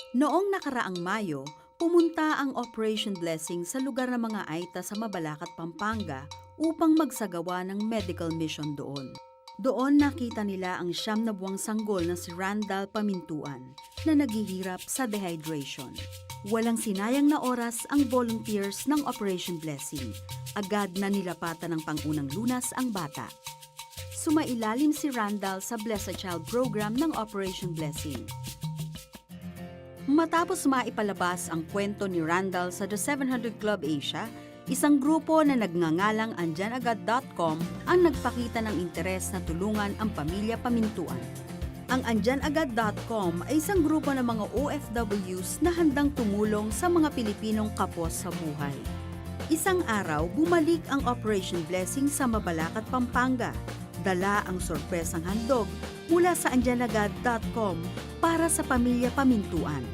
Noong nakaraang Mayo, pumunta ang Operation Blessing sa lugar ng mga Aita sa Mabalacat, Pampanga upang magsagawa ng medical mission doon. Doon nakita nila ang 9 na buwang sanggol na si Randall Pamintuan na naghihirap sa dehydration. Walang sinayang na oras ang volunteers ng Operation Blessing. Agad na nilapatan ng pangunang lunas ang bata. Sumailalim si Randall sa Bless a Child program ng Operation Blessing. Matapos maipalabas ang kwento ni Randall sa The 700 Club Asia, isang grupo na nagngangalang andyanagad.com ang nagpakita ng interes na tulungan ang pamilya Pamintuan. Ang andyanagad.com ay isang grupo ng mga OFWs na handang tumulong sa mga Pilipinong kapos sa buhay. Isang araw, bumalik ang Operation Blessing sa Mabalacat, Pampanga. Dala ang sorpresang handog mula sa andyanagad.com para sa pamilya Pamintuan.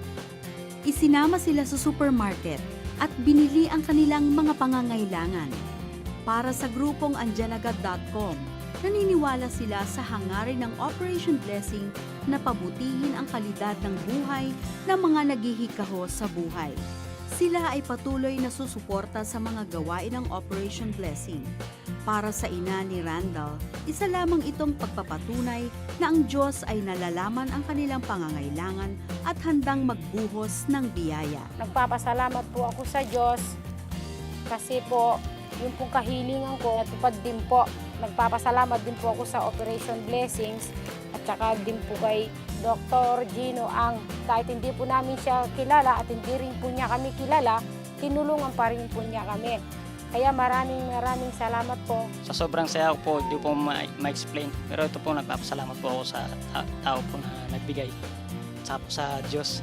Isinama sila sa supermarket at binili ang kanilang mga pangangailangan. Para sa grupong andyanagad.com, naniniwala sila sa hangarin ng Operation Blessing na pabutihin ang kalidad ng buhay ng mga naghihikaho sa buhay. Sila ay patuloy na susuporta sa mga gawain ng Operation Blessing. Para sa ina ni Randall, isa lamang itong pagpapatunay na ang Diyos ay nalalaman ang kanilang pangangailangan at handang magbuhos ng biyaya. Nagpapasalamat po ako sa Diyos kasi po yung pong kahilingan ko natupad din po. Nagpapasalamat din po ako sa Operation Blessings at saka din po kay Dr. Gino Ang. Kahit hindi po namin siya kilala at hindi rin po niya kami kilala, tinulungan pa rin po niya kami. Kaya maraming salamat po. Sa sobrang saya ko po, hindi po ma-explain. Pero ito po, nagpapasalamat po ako sa tao po na nagbigay. Sa Diyos.